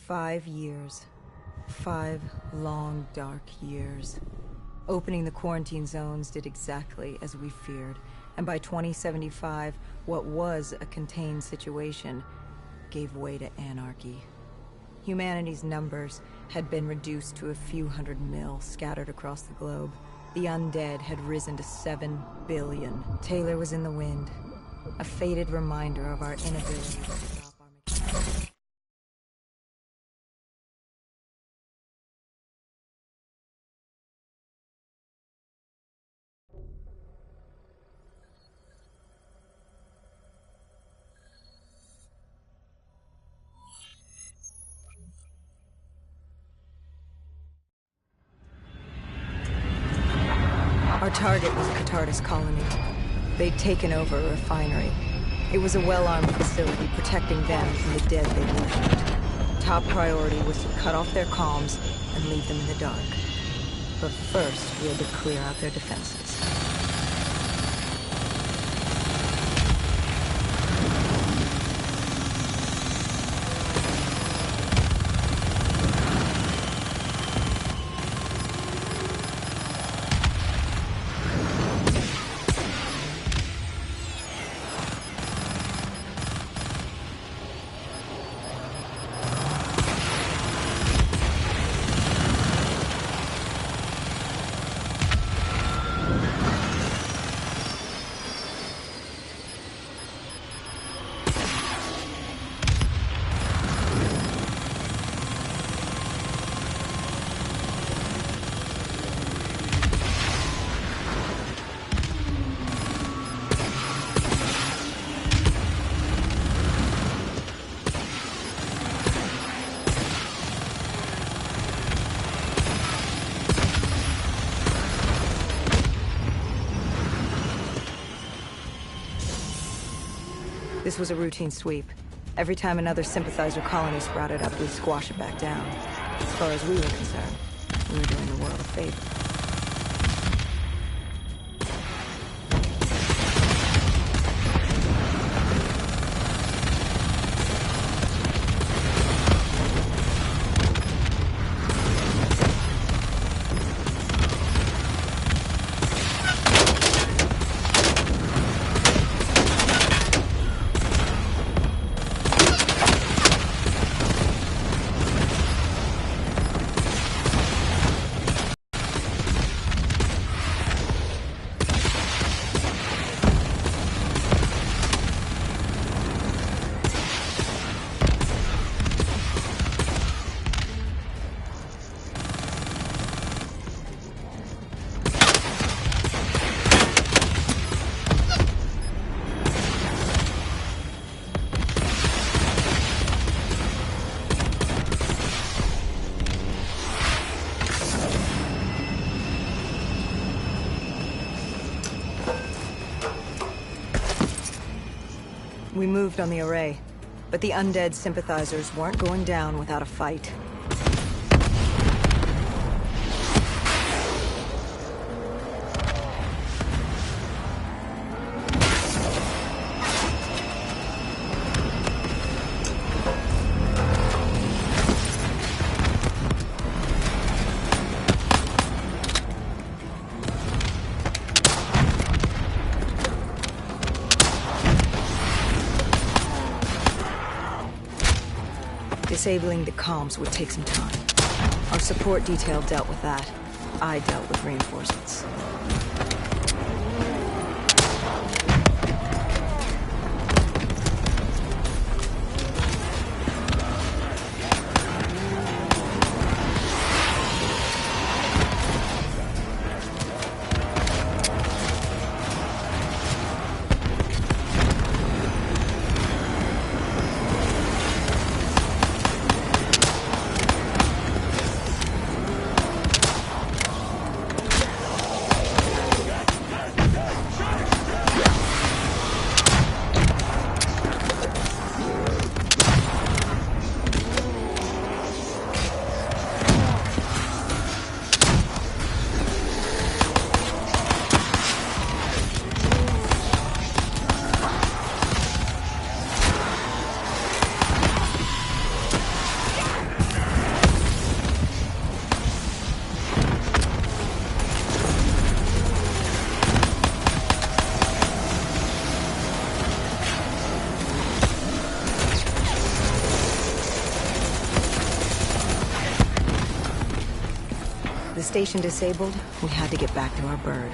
5 years. 5 long, dark years. Opening the quarantine zones did exactly as we feared, and by 2075, what was a contained situation gave way to anarchy. Humanity's numbers had been reduced to a few hundred mil scattered across the globe. The undead had risen to 7 billion. Taylor was in the wind, a faded reminder of our inability to stop our... Our target was Cathartis Colony. They'd taken over a refinery. It was a well-armed facility protecting them from the dead they worshipped. Top priority was to cut off their comms and leave them in the dark. But first, we had to clear out their defenses. This was a routine sweep. Every time another sympathizer colony sprouted up, we'd squash it back down. As far as we were concerned, we were doing the world a favor. We moved on the array, but the undead sympathizers weren't going down without a fight. Disabling the comms would take some time. Our support detail dealt with that. I dealt with reinforcements. station disabled, we had to get back to our bird.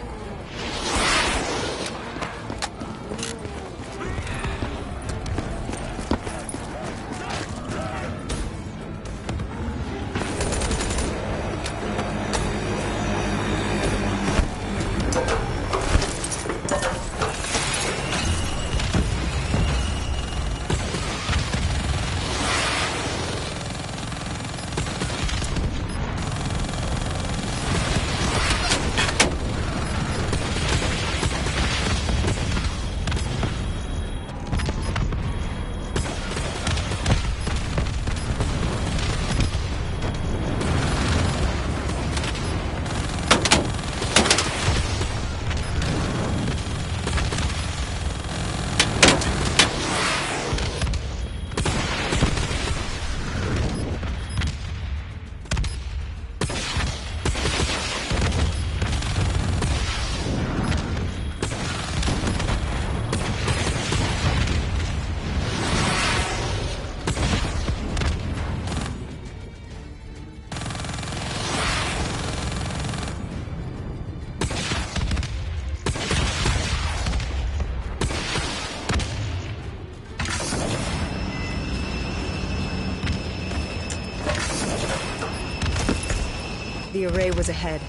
The array was ahead.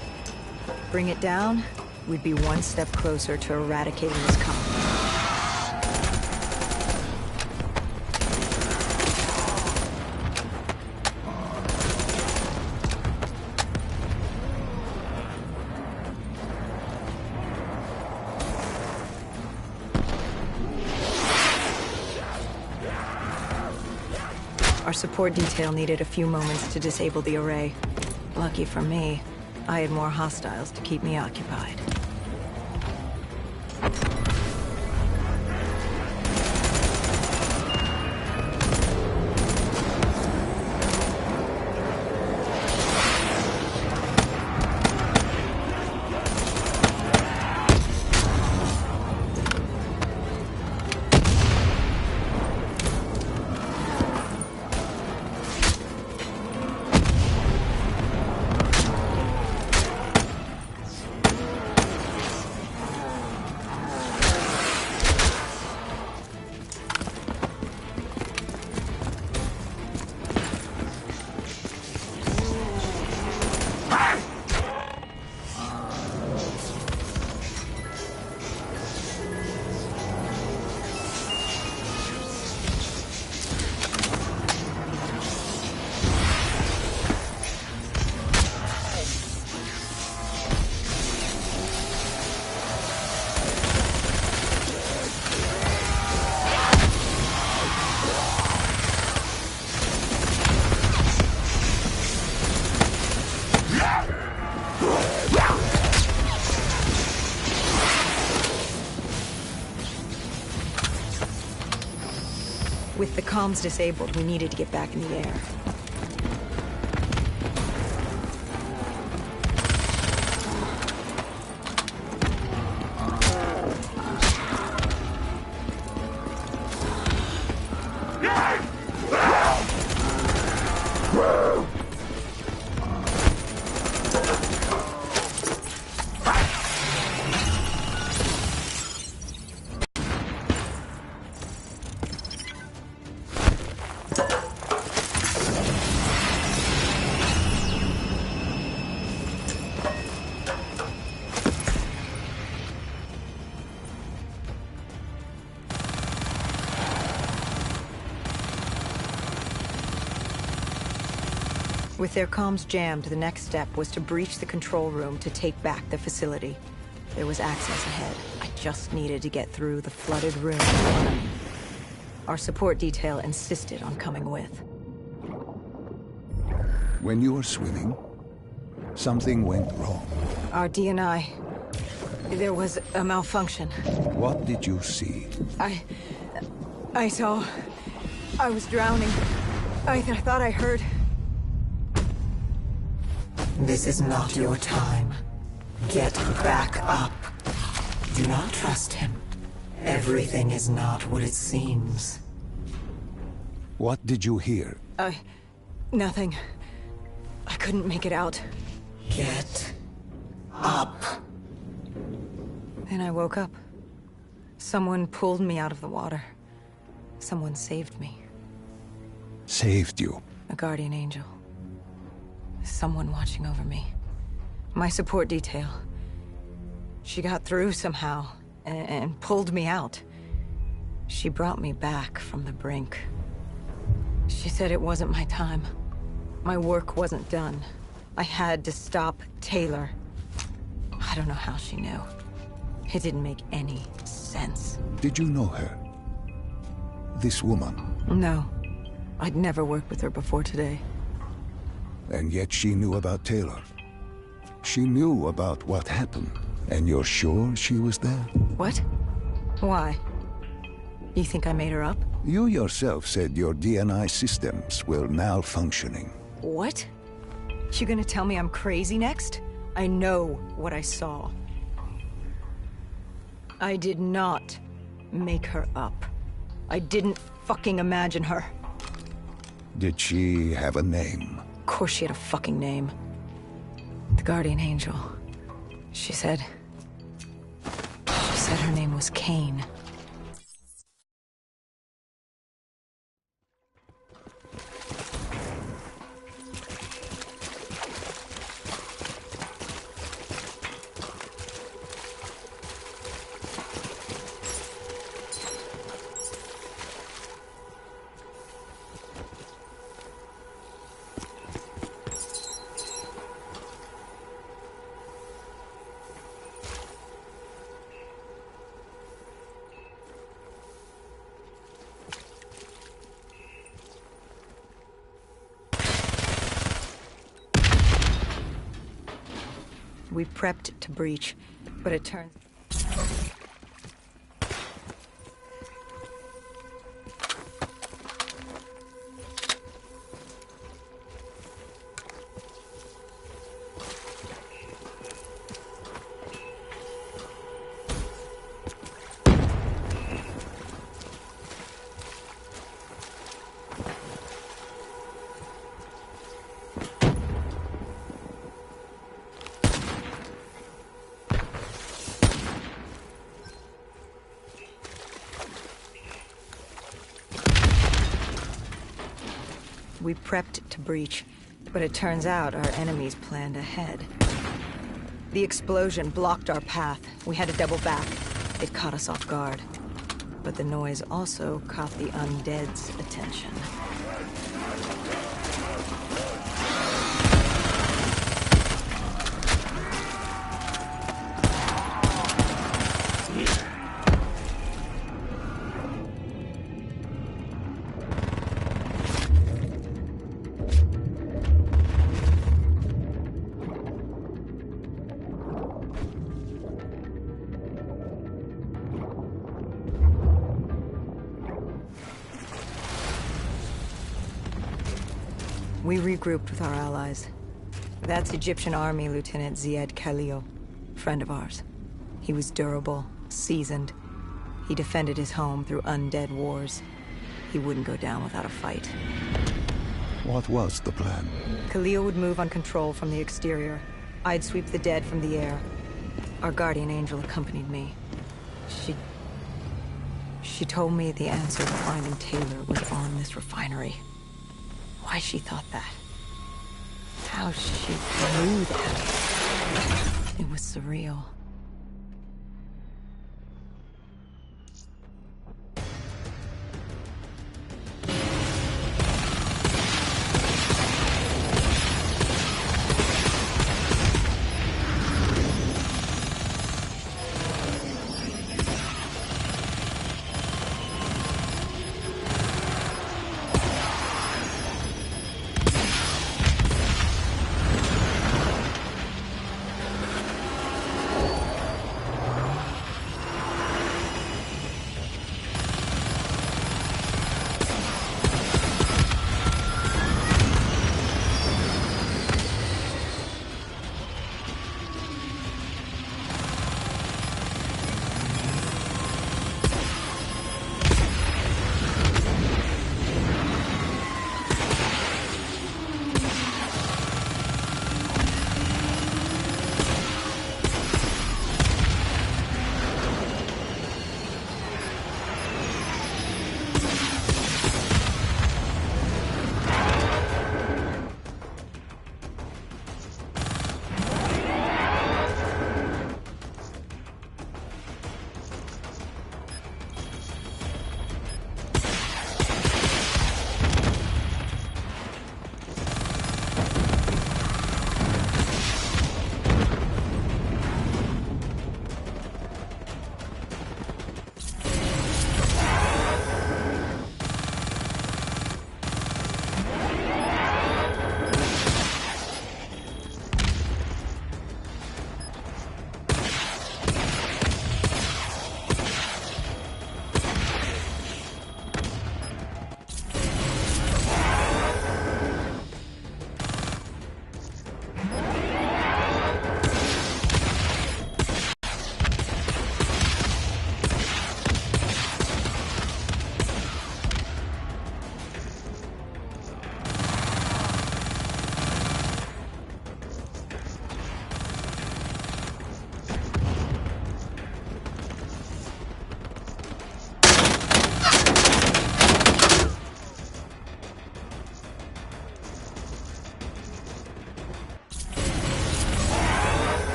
Bring it down, we'd be one step closer to eradicating this comet. Our support detail needed a few moments to disable the array. Lucky for me, I had more hostiles to keep me occupied. With the comms disabled, we needed to get back in the air. With their comms jammed, the next step was to breach the control room to take back the facility. There was access ahead. I just needed to get through the flooded room. Our support detail insisted on coming with. When you were swimming, something went wrong. Our DNI. There was a malfunction. What did you see? I saw... I was drowning. I thought I heard... This is not your time. Get back up. Do not trust him. Everything is not what it seems. What did you hear? Nothing. I couldn't make it out. Get up. Then I woke up. Someone pulled me out of the water. Someone saved me. Saved you. A guardian angel. Someone watching over me. My support detail. She got through somehow and pulled me out. She brought me back from the brink. She said it wasn't my time. My work wasn't done. I had to stop Taylor. I don't know how she knew. It didn't make any sense. Did you know her? This woman? No. I'd never worked with her before today. And yet she knew about Taylor. She knew about what happened. And you're sure she was there? What? Why? You think I made her up? You yourself said your DNI systems were malfunctioning. What? You gonna tell me I'm crazy next? I know what I saw. I did not make her up. I didn't fucking imagine her. Did she have a name? Of course she had a fucking name. The Guardian Angel. She said her name was Kane. We prepped to breach, but it turns... We prepped to breach, but it turns out our enemies planned ahead. The explosion blocked our path. We had to double back. It caught us off guard. But the noise also caught the undead's attention. We regrouped with our allies. That's Egyptian Army Lieutenant Ziad Khalil, friend of ours. He was durable, seasoned. He defended his home through undead wars. He wouldn't go down without a fight. What was the plan? Khalil would move on control from the exterior. I'd sweep the dead from the air. Our guardian angel accompanied me. She told me the answer to finding Taylor was on this refinery. Why she thought that? How she knew that? It was surreal.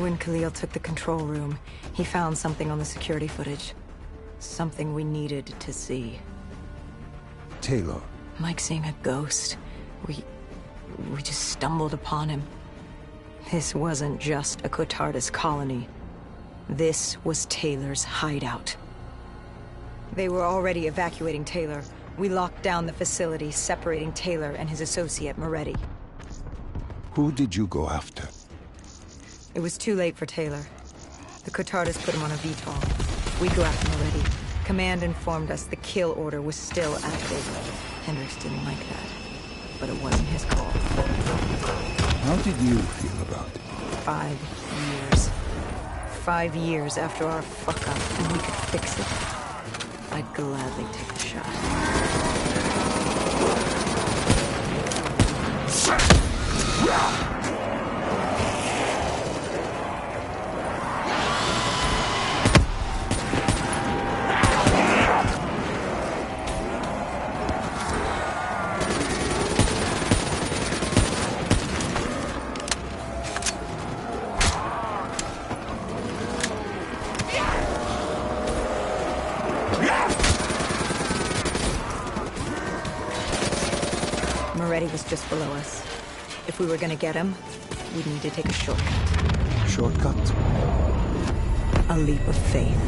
When Khalil took the control room, he found something on the security footage. Something we needed to see. Taylor. Like seeing a ghost. We just stumbled upon him. This wasn't just a Cotardis colony. This was Taylor's hideout. They were already evacuating Taylor. We locked down the facility, separating Taylor and his associate, Moretti. Who did you go after? It was too late for Taylor. The Cotardis put him on a VTOL. We'd go after Moretti. Command informed us the kill order was still active. Hendricks didn't like that, but it wasn't his call. How did you feel about it? 5 years. 5 years after our fuck-up, and we could fix it. I'd gladly take the shot. Moretti was just below us. If we were gonna get him, we'd need to take a shortcut. Shortcut? A leap of faith.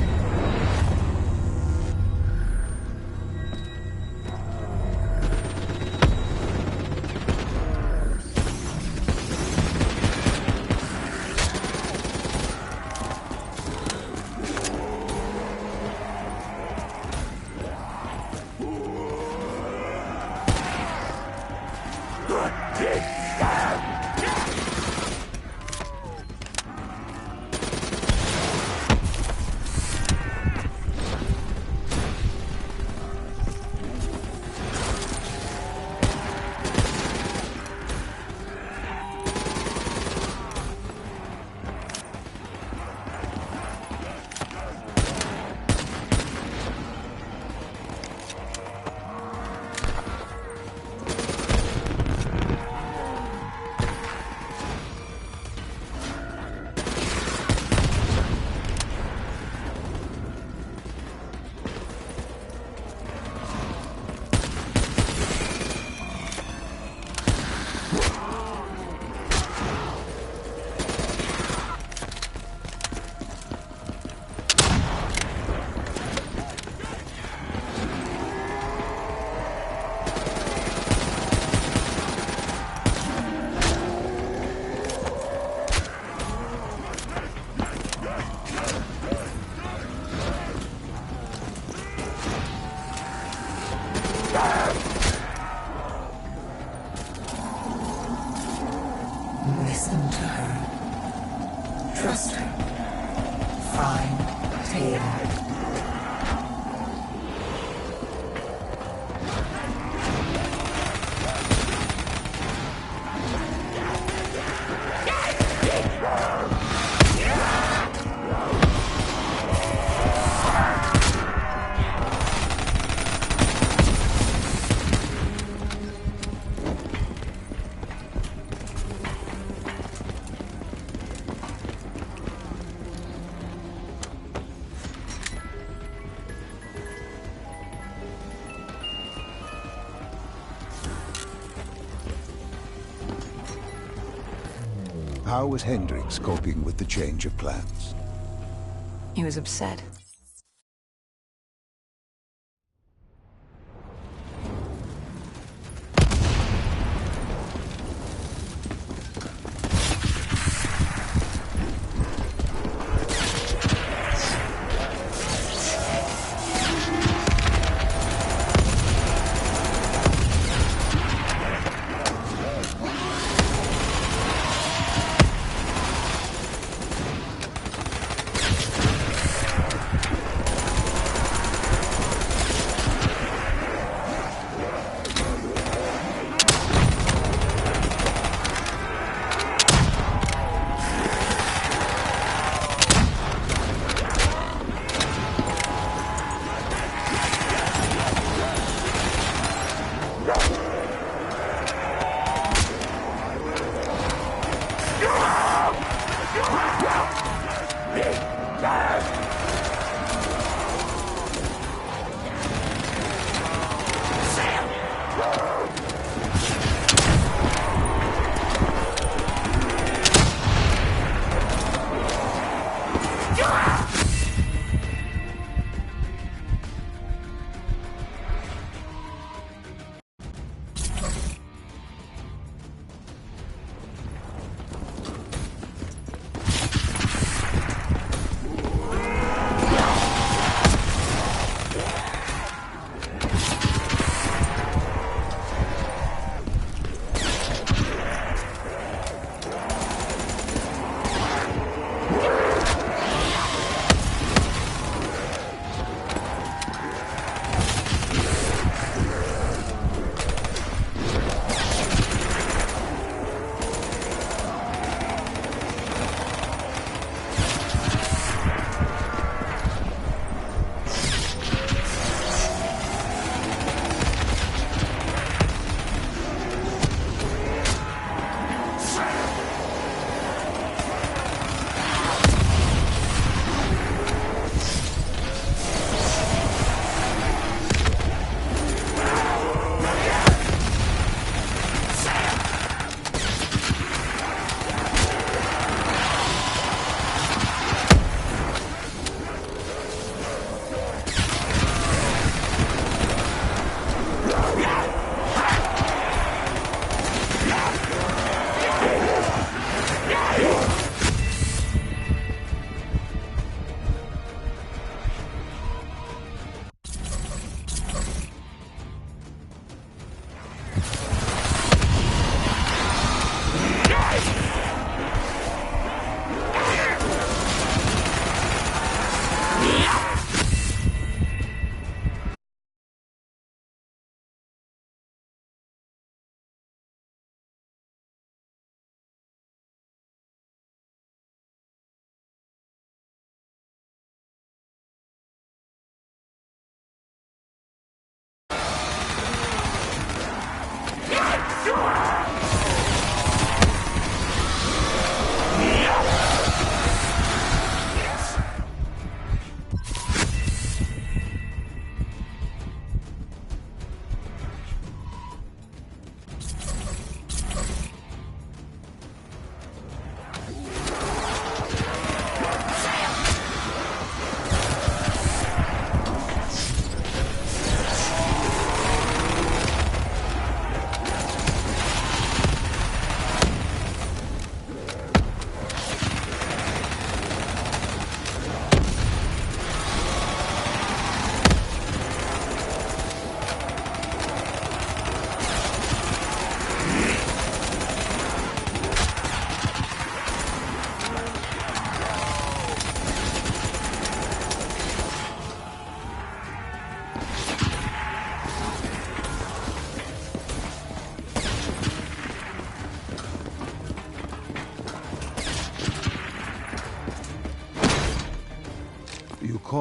Listen to her. Trust her. Find Taylor. How was Hendricks coping with the change of plans? He was upset.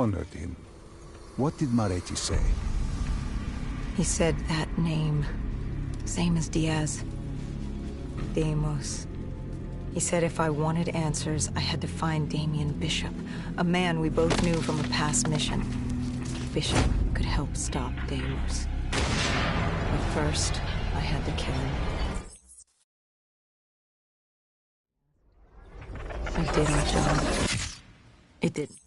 cornered him. What did Moretti say? He said that name. Same as Diaz. Deimos. He said if I wanted answers, I had to find Damien Bishop, a man we both knew from a past mission. Bishop could help stop Deimos. But first, I had to kill him. We did our job. It didn't.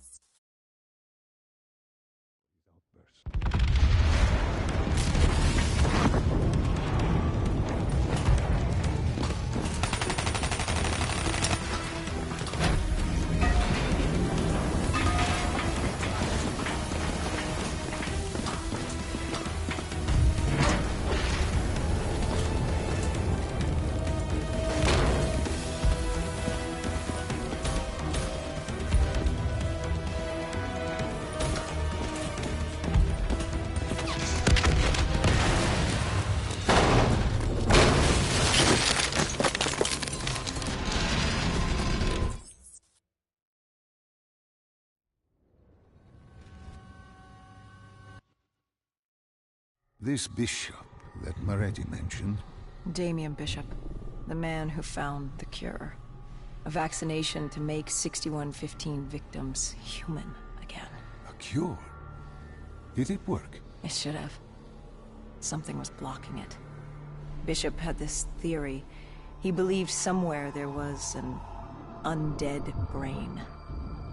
This bishop that Moretti mentioned. Damien Bishop, the man who found the cure. A vaccination to make 6115 victims human again. A cure? Did it work? It should have. Something was blocking it. Bishop had this theory. He believed somewhere there was an undead brain.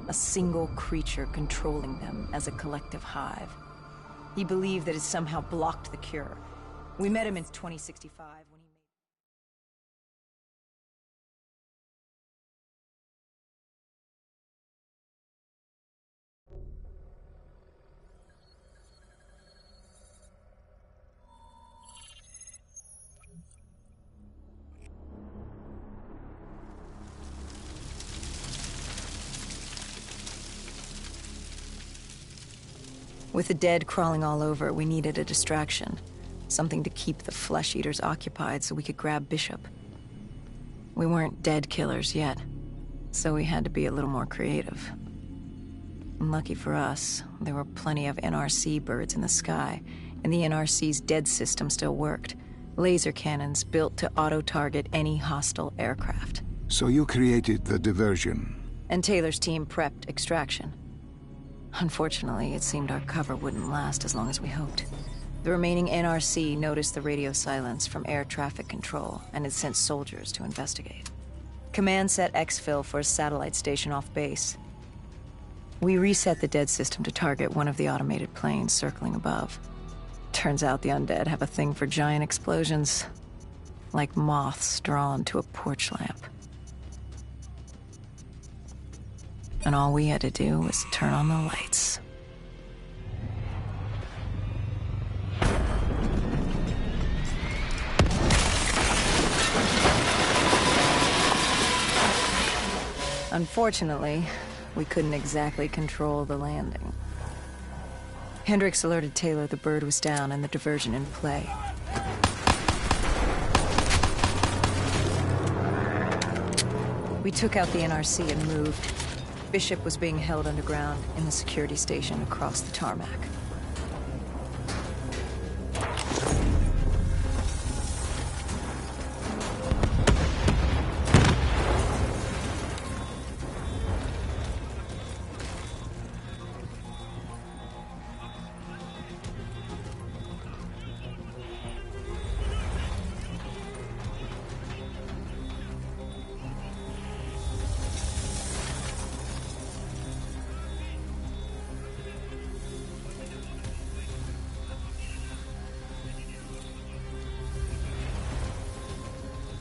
A single creature controlling them as a collective hive. He believed that it somehow blocked the cure. We met him in 2065 when he made... With the dead crawling all over, we needed a distraction. Something to keep the flesh eaters occupied so we could grab Bishop. We weren't dead killers yet, so we had to be a little more creative. And lucky for us, there were plenty of NRC birds in the sky, and the NRC's dead system still worked. Laser cannons built to auto-target any hostile aircraft. So you created the diversion. And Taylor's team prepped extraction. Unfortunately, it seemed our cover wouldn't last as long as we hoped. The remaining NRC noticed the radio silence from air traffic control and had sent soldiers to investigate. Command set exfil for a satellite station off base. We reset the dead system to target one of the automated planes circling above. Turns out the undead have a thing for giant explosions, like moths drawn to a porch lamp. And all we had to do was turn on the lights. Unfortunately, we couldn't exactly control the landing. Hendricks alerted Taylor the bird was down and the diversion in play. We took out the NRC and moved. Bishop was being held underground in the security station across the tarmac.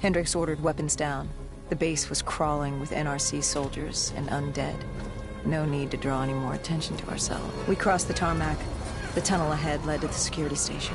Hendricks ordered weapons down. The base was crawling with NRC soldiers and undead. No need to draw any more attention to ourselves. We crossed the tarmac. The tunnel ahead led to the security station.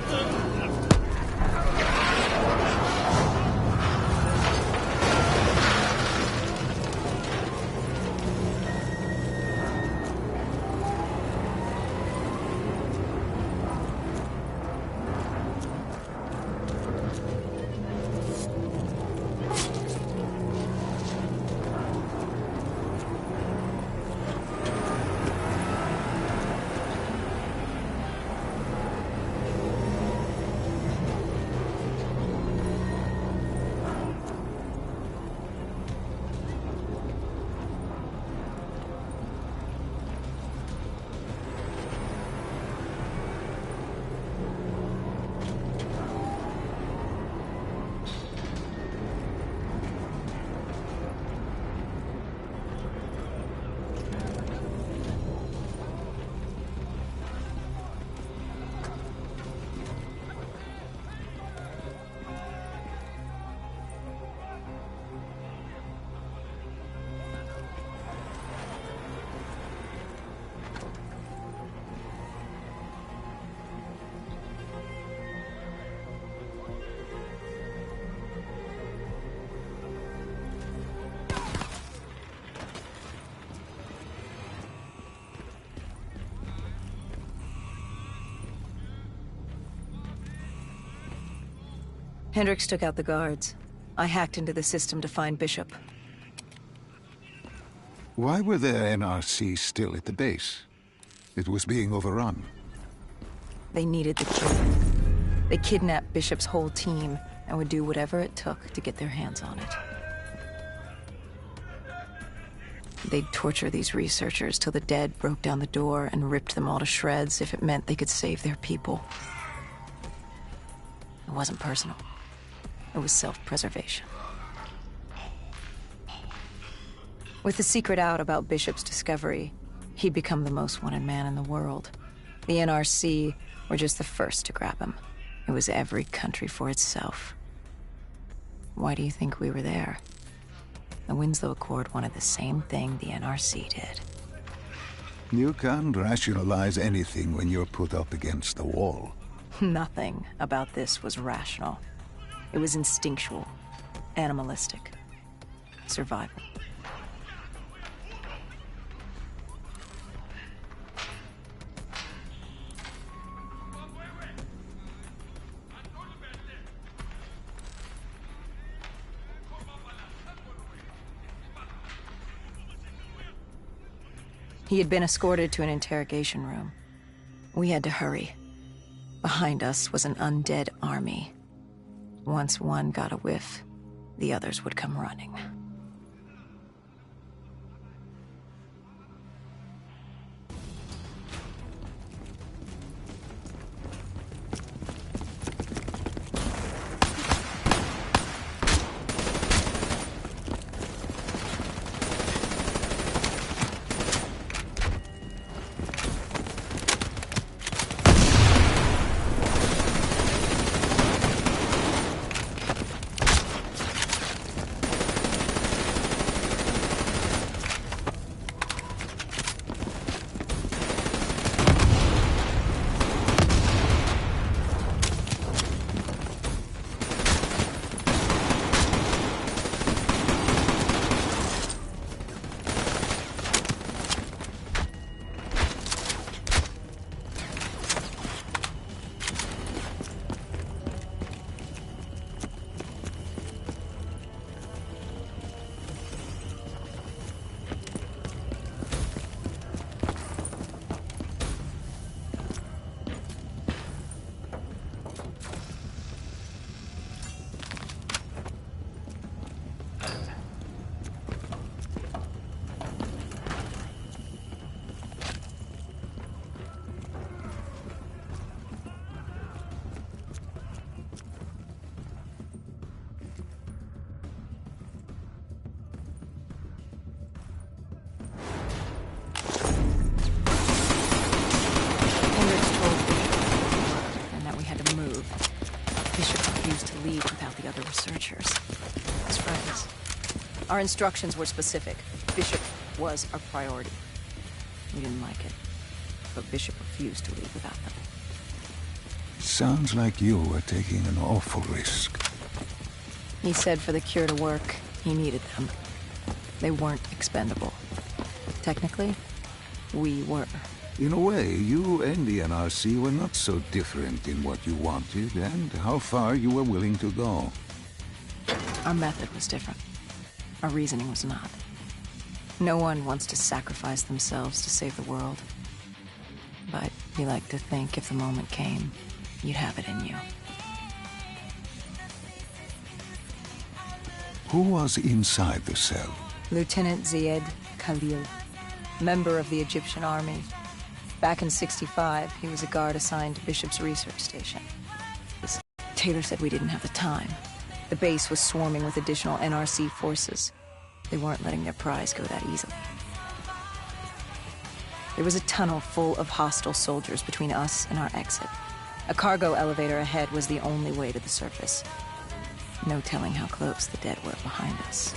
Hendricks took out the guards. I hacked into the system to find Bishop. Why were the NRC still at the base? It was being overrun. They needed the kid. They kidnapped Bishop's whole team and would do whatever it took to get their hands on it. They'd torture these researchers till the dead broke down the door and ripped them all to shreds if it meant they could save their people. It wasn't personal. It was self-preservation. With the secret out about Bishop's discovery, he'd become the most wanted man in the world. The NRC were just the first to grab him. It was every country for itself. Why do you think we were there? The Winslow Accord wanted the same thing the NRC did. You can't rationalize anything when you're put up against the wall. Nothing about this was rational. It was instinctual, animalistic, survival. He had been escorted to an interrogation room. We had to hurry. Behind us was an undead army. Once one got a whiff, the others would come running. Researchers. His friends. Our instructions were specific. Bishop was our priority. We didn't like it, but Bishop refused to leave without them. Sounds like you were taking an awful risk. He said for the cure to work, he needed them. They weren't expendable. Technically, we were. In a way, you and the NRC were not so different in what you wanted and how far you were willing to go. Our method was different. Our reasoning was not. No one wants to sacrifice themselves to save the world. But you like to think if the moment came, you'd have it in you. Who was inside the cell? Lieutenant Ziyed Khalil, member of the Egyptian army. Back in '65, he was a guard assigned to Bishop's research station. Taylor said we didn't have the time. The base was swarming with additional NRC forces. They weren't letting their prize go that easily. There was a tunnel full of hostile soldiers between us and our exit. A cargo elevator ahead was the only way to the surface. No telling how close the dead were behind us.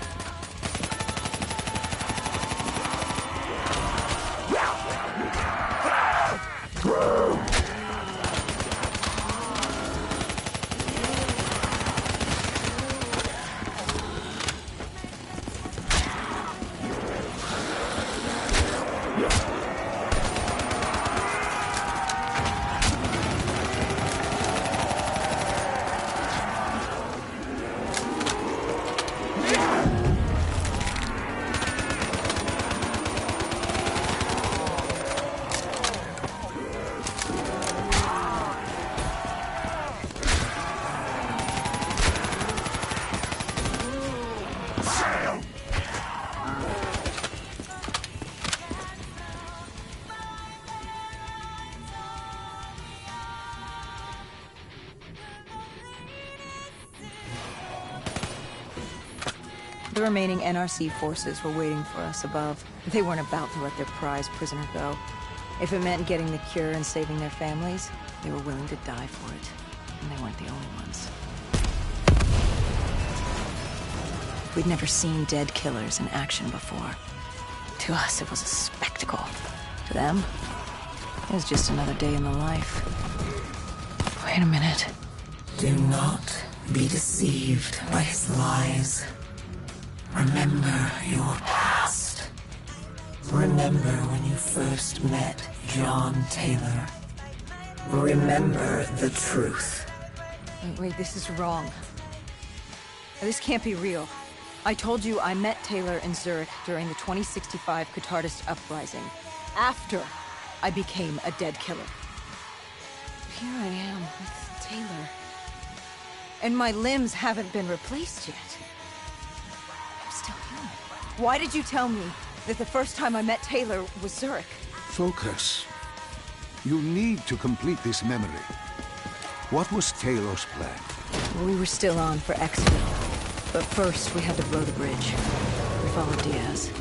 the remaining NRC forces were waiting for us above. They weren't about to let their prize prisoner go. If it meant getting the cure and saving their families, they were willing to die for it. And they weren't the only ones. We'd never seen dead killers in action before. To us, it was a spectacle. To them, it was just another day in the life. Wait a minute. Do not be deceived by his lies. Remember your past. Remember when you first met John Taylor. Remember the truth. Wait, this is wrong. This can't be real. I told you I met Taylor in Zurich during the 2065 Cathartist Uprising, after I became a dead killer. Here I am with Taylor. And my limbs haven't been replaced yet. I'm still human. Why did you tell me that the first time I met Taylor was Zurich? Focus. You need to complete this memory. What was Taylor's plan? We were still on for Exville. But first, we had to blow the bridge. We followed Diaz.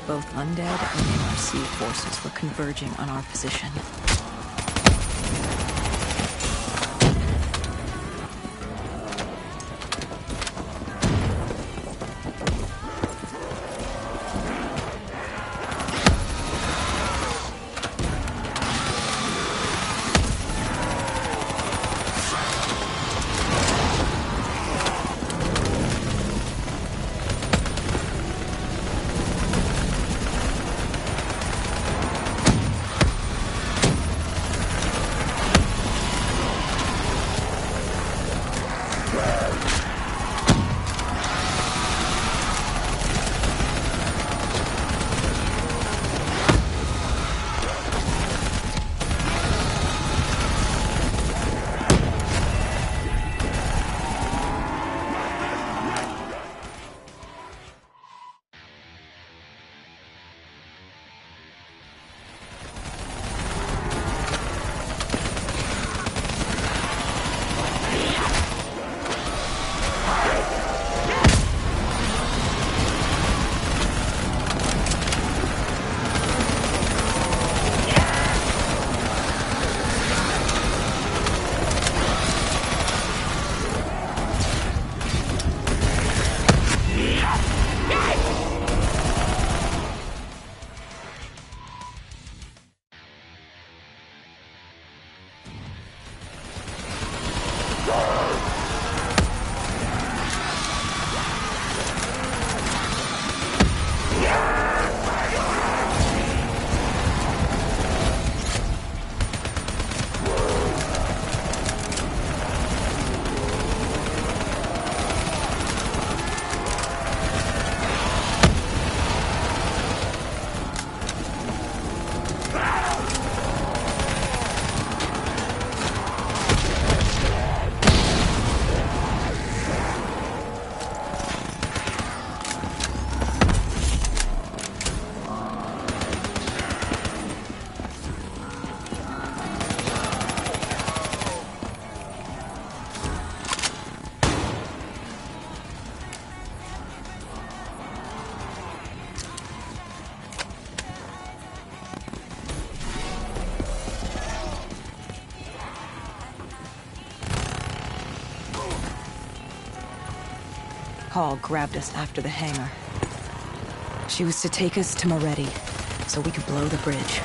Both undead and NRC forces were converging on our position. Hall grabbed us after the hangar. She was to take us to Moretti, so we could blow the bridge.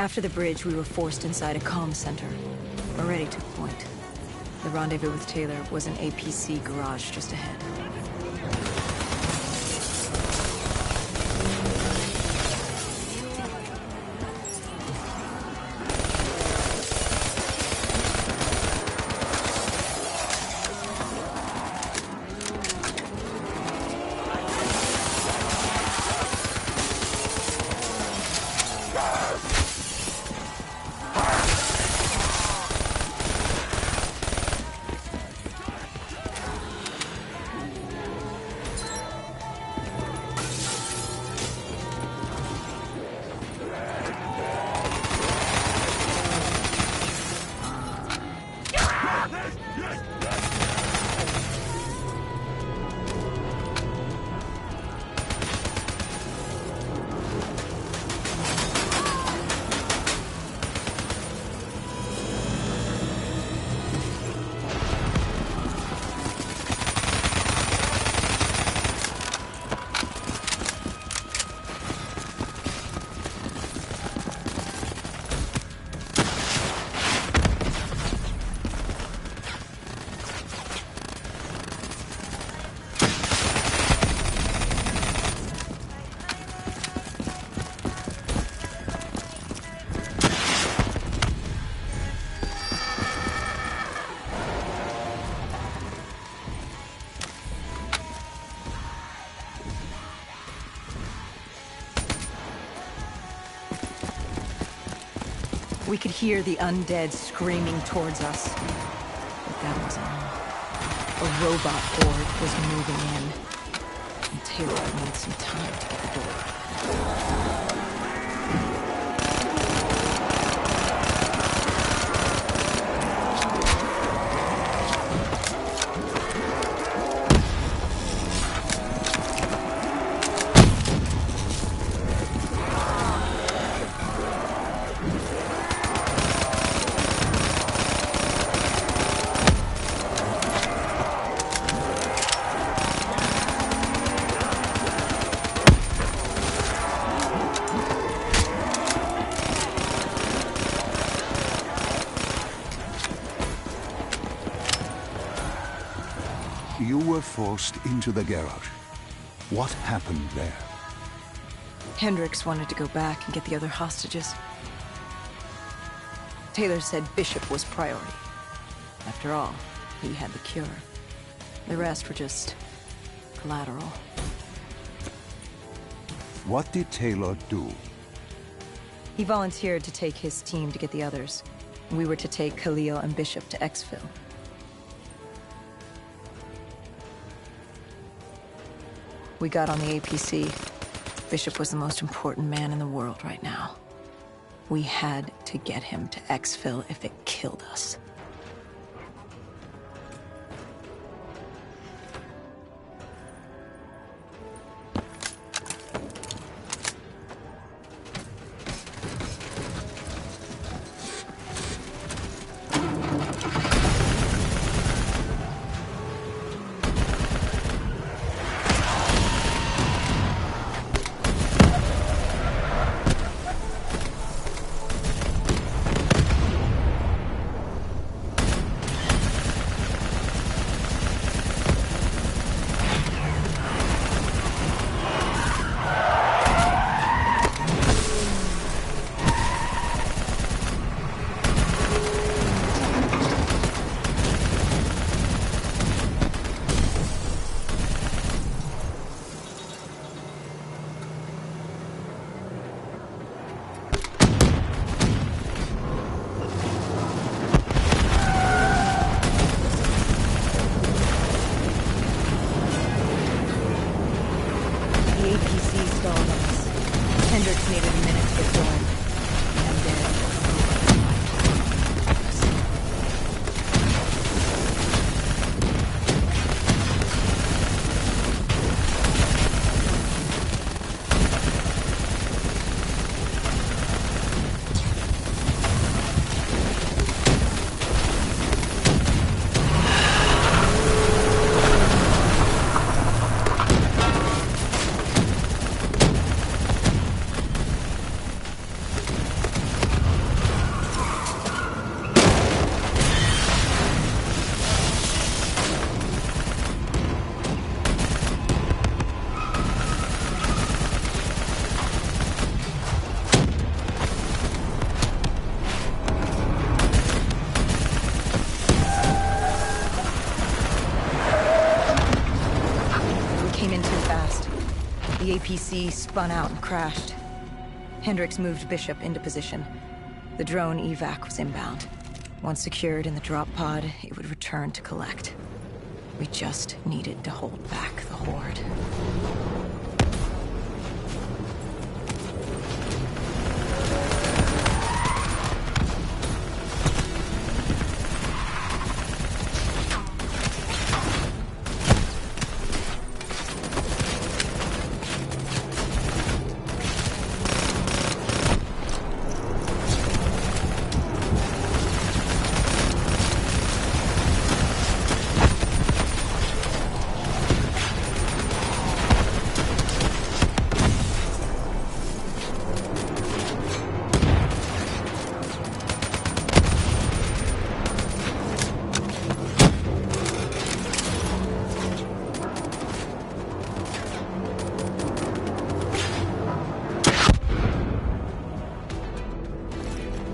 After the bridge, we were forced inside a comm center. Already took point. The rendezvous with Taylor was an APC garage just ahead. We could hear the undead screaming towards us. But that wasn't all. A robot horde was moving in. And Taylor needed some time to get the door. You were forced into the garage. What happened there? Hendricks wanted to go back and get the other hostages. Taylor said Bishop was priority. After all, he had the cure. The rest were just collateral. What did Taylor do? He volunteered to take his team to get the others. We were to take Khalil and Bishop to exfil. We got on the APC. Bishop was the most important man in the world right now. We had to get him to exfil if it killed us. The APC spun out and crashed. Hendricks moved Bishop into position. The drone evac was inbound. Once secured in the drop pod, it would return to collect. We just needed to hold back the Horde.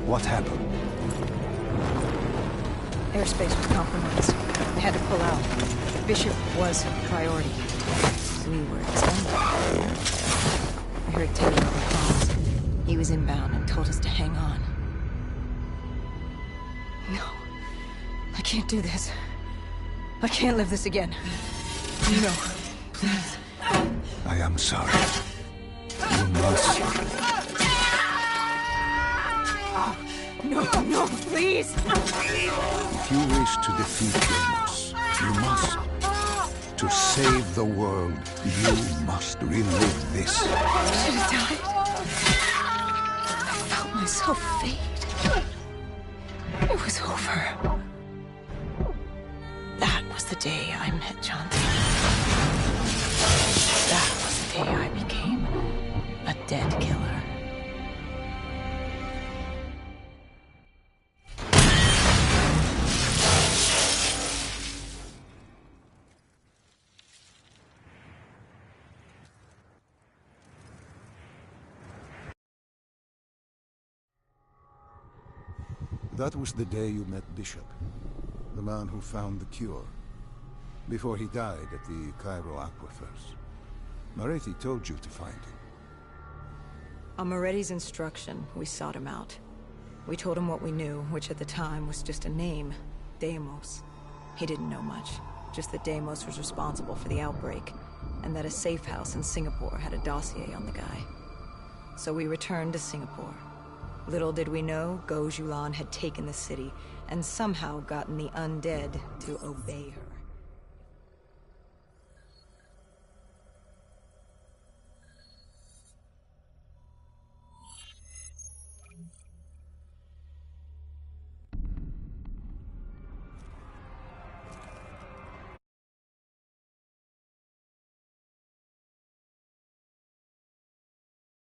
What happened? Airspace was compromised. They had to pull out. Bishop was priority. We were expendable. I heard Teddy over comms. He was inbound and told us to hang on. No. I can't do this. I can't live this again. No. Please. I am sorry. You must. No, please! If you wish to defeat Deimos, you must. To save the world, you must relive this. I should have died. I felt myself fade. It was over. That was the day I met Johnson. That was the day I became a dead killer. That was the day you met Bishop, the man who found the cure, before he died at the Cairo aquifers. Moretti told you to find him. On Moretti's instruction, we sought him out. We told him what we knew, which at the time was just a name, Deimos. He didn't know much, just that Deimos was responsible for the outbreak, and that a safe house in Singapore had a dossier on the guy. So we returned to Singapore. Little did we know, Go Julan had taken the city, and somehow gotten the undead to obey her.